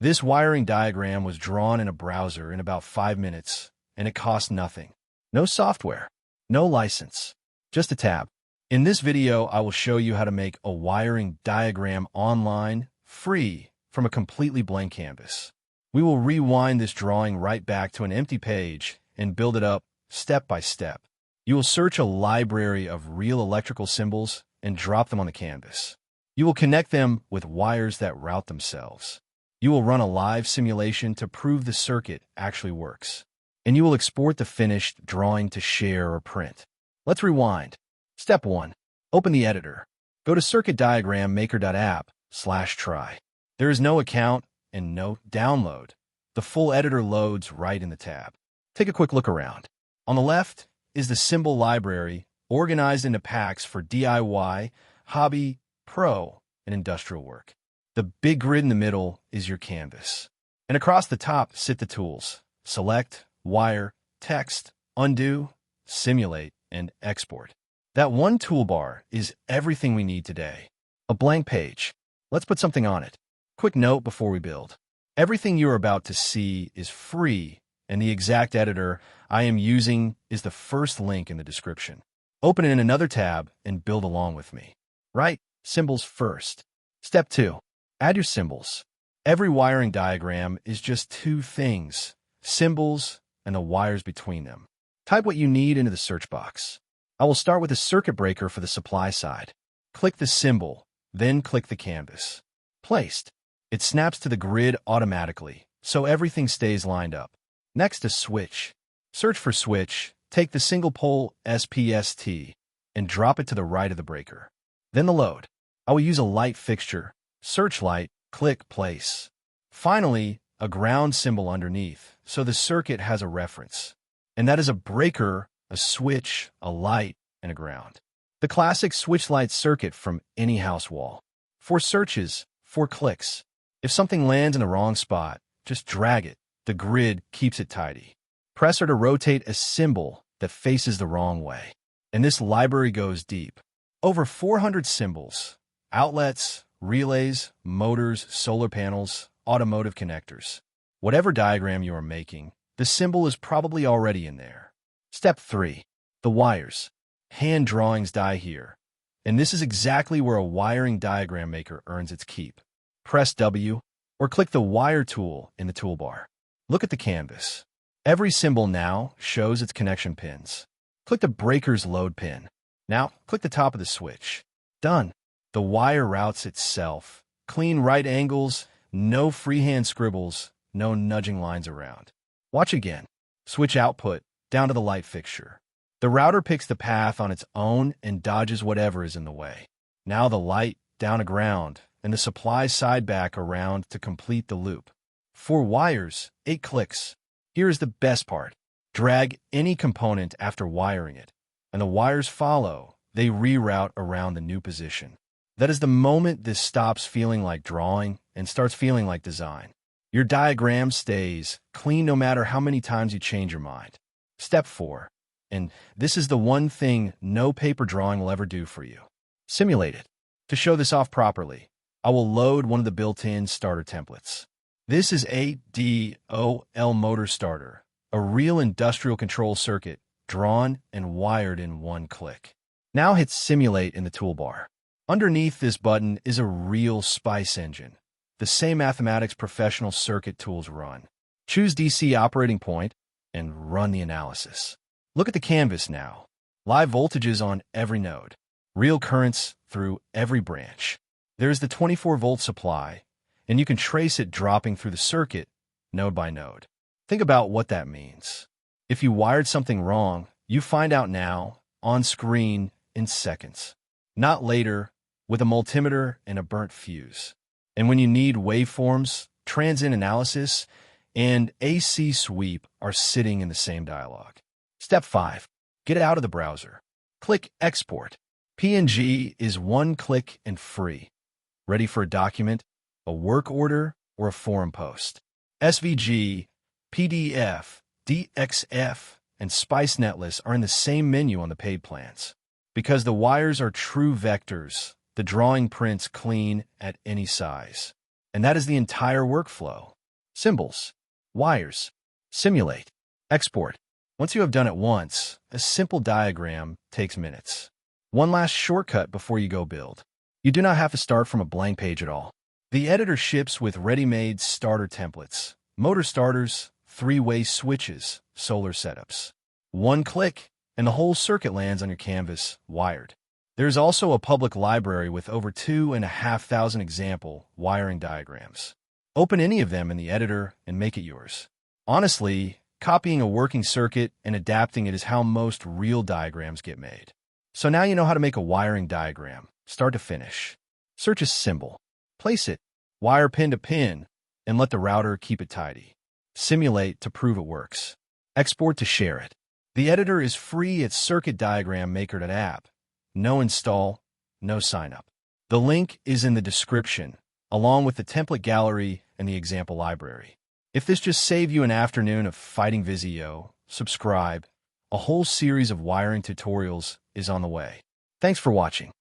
This wiring diagram was drawn in a browser in about 5 minutes, and it cost nothing. No software, no license, just a tab. In this video, I will show you how to make a wiring diagram online, free, from a completely blank canvas. We will rewind this drawing right back to an empty page and build it up step by step. You will search a library of real electrical symbols and drop them on the canvas. You will connect them with wires that route themselves. You will run a live simulation to prove the circuit actually works. And you will export the finished drawing to share or print. Let's rewind. Step 1. Open the editor. Go to circuitdiagrammaker.app/try. There is no account and no download. The full editor loads right in the tab. Take a quick look around. On the left is the symbol library organized into packs for DIY, hobby, pro, and industrial work. The big grid in the middle is your canvas. And across the top sit the tools: select, wire, text, undo, simulate, and export. That one toolbar is everything we need today. A blank page. Let's put something on it. Quick note before we build. Everything you are about to see is free, and the exact editor I am using is the first link in the description. Open it in another tab and build along with me. Right, symbols first. Step 2. Add your symbols. Every wiring diagram is just two things: symbols and the wires between them. Type what you need into the search box. I will start with a circuit breaker for the supply side. Click the symbol, then click the canvas. Placed. It snaps to the grid automatically, so everything stays lined up. Next, a switch. Search for switch, take the single pole SPST, and drop it to the right of the breaker. Then the load. I will use a light fixture. Searchlight, click place. Finally, a ground symbol underneath, so the circuit has a reference. And that is a breaker, a switch, a light, and a ground. The classic switch light circuit from any house wall. 4 searches, 4 clicks. If something lands in the wrong spot, just drag it. The grid keeps it tidy. Press R to rotate a symbol that faces the wrong way. And this library goes deep. Over 400 symbols, outlets, relays, motors, solar panels, automotive connectors. Whatever diagram you are making, the symbol is probably already in there. Step 3. The wires. Hand drawings die here. And this is exactly where a wiring diagram maker earns its keep. Press W or click the wire tool in the toolbar. Look at the canvas. Every symbol now shows its connection pins. Click the breaker's load pin. Now, click the top of the switch. Done. The wire routes itself. Clean right angles, no freehand scribbles, no nudging lines around. Watch again. Switch output down to the light fixture. The router picks the path on its own and dodges whatever is in the way. Now the light down to ground and the supply side back around to complete the loop. 4 wires, 8 clicks. Here is the best part. Drag any component after wiring it, and the wires follow. They reroute around the new position. That is the moment this stops feeling like drawing and starts feeling like design. Your diagram stays clean no matter how many times you change your mind. Step 4. And this is the one thing no paper drawing will ever do for you. Simulate it. To show this off properly, I will load one of the built-in starter templates. This is a DOL motor starter, a real industrial control circuit, drawn and wired in one click. Now hit Simulate in the toolbar. Underneath this button is a real SPICE engine, the same mathematics professional circuit tools run. Choose DC operating point and run the analysis. Look at the canvas now. Live voltages on every node. Real currents through every branch. There's the 24-volt supply, and you can trace it dropping through the circuit, node by node. Think about what that means. If you wired something wrong, you find out now, on screen, in seconds. Not later, with a multimeter and a burnt fuse. And when you need waveforms, transient analysis, and AC sweep are sitting in the same dialog. Step 5. Get it out of the browser. Click Export. PNG is one click and free. Ready for a document, a work order, or a forum post. SVG, PDF, DXF, and SPICE Netlist are in the same menu on the paid plans. Because the wires are true vectors, the drawing prints clean at any size. And that is the entire workflow. symbols, wires, simulate, export. Once you have done it once, a simple diagram takes minutes. One last shortcut before you go build. You do not have to start from a blank page at all. The editor ships with ready-made starter templates, motor starters, three-way switches, solar setups. One click, and the whole circuit lands on your canvas, wired. There's also a public library with over 2,500 example wiring diagrams. Open any of them in the editor and make it yours. Honestly, copying a working circuit and adapting it is how most real diagrams get made. So now you know how to make a wiring diagram, start to finish. Search a symbol. Place it, wire pin to pin, and let the router keep it tidy. Simulate to prove it works. Export to share it. The editor is free at circuitdiagrammaker.app. No install, no sign up. The link is in the description, along with the template gallery and the example library. If this just saved you an afternoon of fighting Visio, subscribe. A whole series of wiring tutorials is on the way. Thanks for watching.